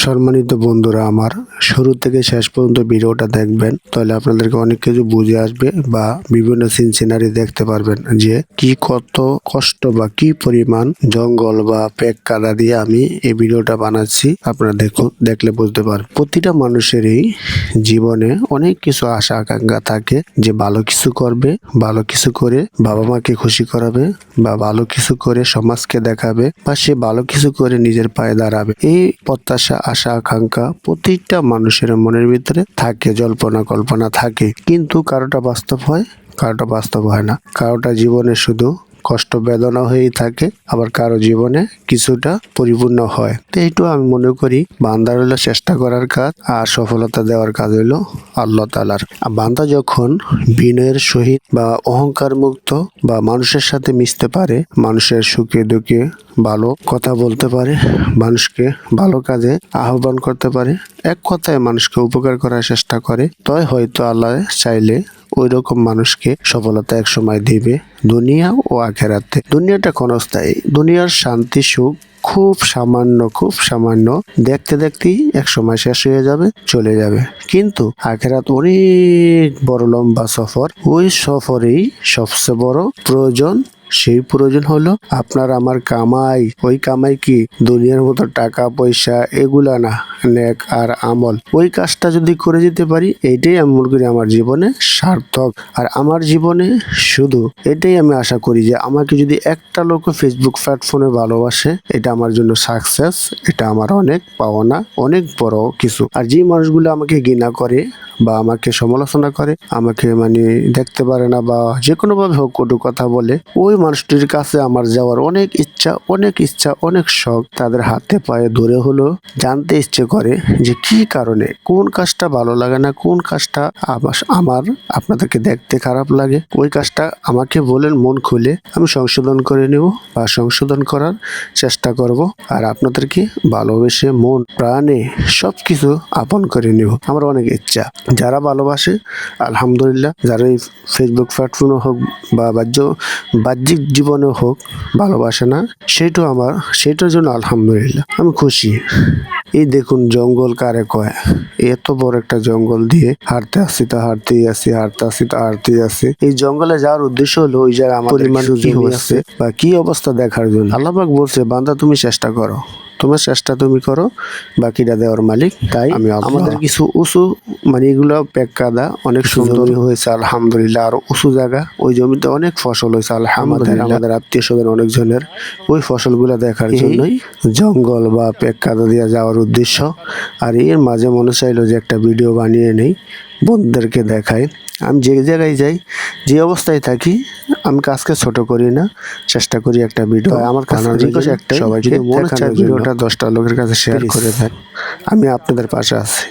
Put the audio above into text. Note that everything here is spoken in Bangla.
সম্মানিত বন্ধুরা আমার, শুরু থেকে শেষ পর্যন্ত ভিডিওটা দেখবেন, তাহলে আপনাদেরকে অনেক কিছু বুঝে আসবে বা বিভিন্ন সিন সিনারি দেখতে পারবেন যে কি কত কষ্ট বা কি পরিমাণ জঙ্গল বা পেক কাদা দিয়ে আমি এই ভিডিওটা বানাচ্ছি। আপনারা দেখলে বুঝতে পারবেন। প্রতিটা মানুষেরই জীবনে অনেক কিছু আশা আকাঙ্ক্ষা থাকে যে ভালো কিছু করবে, ভালো কিছু করে বাবা মাকে খুশি করাবে বা ভালো কিছু করে সমাজকে দেখাবে বা সে ভালো কিছু করে নিজের পায়ে দাঁড়াবে। এই প্রত্যাশা আশা আকাঙ্ক্ষা প্রতিটা মানুষের মনের ভিতরে থাকে, জল্পনা কল্পনা থাকে, কিন্তু কারোটা বাস্তব হয়, কারোটা বাস্তব হয় না। কারোটা জীবনে শুধু কষ্ট বেদনা হয়েই থাকে, আবার কারো জীবনে কিছুটা পরিপূর্ণ হয়। তো এইটু আমি মনে করি বান্দার হলো চেষ্টা করার কাজ, আর সফলতা দেওয়ার কাজ হইলো আল্লাহ তাআলার। বান্দা যখন বিনয়ের সহিত বা অহংকার মুক্ত বা মানুষের সাথে মিশতে পারে, মানুষের সুখে দুঃখে ভালো কথা বলতে পারে, মানুষকে ভালো কাজে আহ্বান করতে পারে, এক কথায় মানুষকে উপকার করার চেষ্টা করে, তবে হয়তো আল্লাহ চাইলে ওই রকম মানুষকে সফলতা এক সময় দিবে, দুনিয়া ও আখেরাতে। দুনিয়াটা ক্ষণস্থায়ী, দুনিয়ার শান্তি সুখ খুব সামান্য, দেখতে দেখতেই এক সময় শেষ হয়ে যাবে, চলে যাবে। কিন্তু আখেরাত অনেক বড় লম্বা সফর। ওই সফরেই সবচেয়ে বড় প্রয়োজন, সেই প্রয়োজন হলো আপনার আমার কামাই। ওই কামাই কি দুনিয়ার মতো টাকা পয়সা এগুলা না, নেক আর আমল। ওই কাজটা যদি করে যেতে পারি, এইটাই আমি মনে করি আমার জীবনে সার্থক। আর আমার জীবনে শুধু এটাই আমি আশা করি যে আমাকে যদি একটা লোক ফেসবুক প্ল্যাটফর্মে ভালোবাসে, এটা আমার জন্য সাকসেস, এটা আমার অনেক পাওনা, অনেক বড় কিছু। আর যে মানুষগুলো আমাকে ঘৃণা করে বা আমাকে সমালোচনা করে, আমাকে দেখতে পারে না বা যে কোনো ভাবে হোক কটু কথা বলে, ওই মানুষটির কাছে আমার যাওয়ার অনেক ইচ্ছা, অনেক শখ। তাদের হাতে পায়ে ধরে হলো জানতে ইচ্ছে করে যে কি কারণে, কোন কাজটা ভালো লাগে না, কোন কাজটা আমার আপনাদেরকে দেখতে খারাপ লাগে, ওই কাজটা আমাকে বলেন, মন খুলে আমি সংশোধন করে নেব বা সংশোধন করার চেষ্টা করব। আর আপনাদেরকে ভালোবেসে মন প্রাণে সবকিছু আপন করে নেব, আমার অনেক ইচ্ছা। যারা ভালোবাসে আলহামদুলিল্লাহ, যারা এই ফেসবুক প্ল্যাটফর্মে হোক বা বাহ্যিক জীবনে হোক ভালোবাসে না, সেটার জন্য আলহামদুলিল্লাহ আমি খুশি। এই দেখুন জঙ্গল কারে কয়, এত বড় একটা জঙ্গল দিয়ে হাঁটতে আসছি। এই জঙ্গলে যাওয়ার উদ্দেশ্য হলো ওই জায়গায় আমার পরিমাণ কি হচ্ছে বা কি অবস্থা দেখার জন্য। আল্লাহ পাক বলছে, বান্দা তুমি চেষ্টা করো, তোমার চেষ্টা তুমি করো, বাকিটা দেওয়ার মালিক। তাই আমাদের কিছু উঁচু এগুলো পেক কাদা অনেক সুন্দর হয়েছে আলহামদুলিল্লাহ, আর উঁচু জায়গা, ওই জমিতে অনেক ফসল হয়েছে আলহামদুলিল্লাহ। আমাদের আত্মীয় স্বজন অনেকজনের ওই ফসলগুলো দেখার জন্যই জঙ্গল বা পেক কাদা দিয়ে যাওয়ার উদ্দেশ্য। আর এর মাঝে মনে চাইলো যে একটা ভিডিও বানিয়ে নেই, বন্ধুদেরকে দেখাই। আমি যে জায়গায় যাই, যে অবস্থায় থাকি, আমি কাজকে ছোট করি না, চেষ্টা করি একটা ভিডিও আমার কাছে একটা সবাইকে মনে চায় ভিডিওটা 10টা লোকের কাছে শেয়ার করে দেন। আমি আপনাদের পাশে আছি।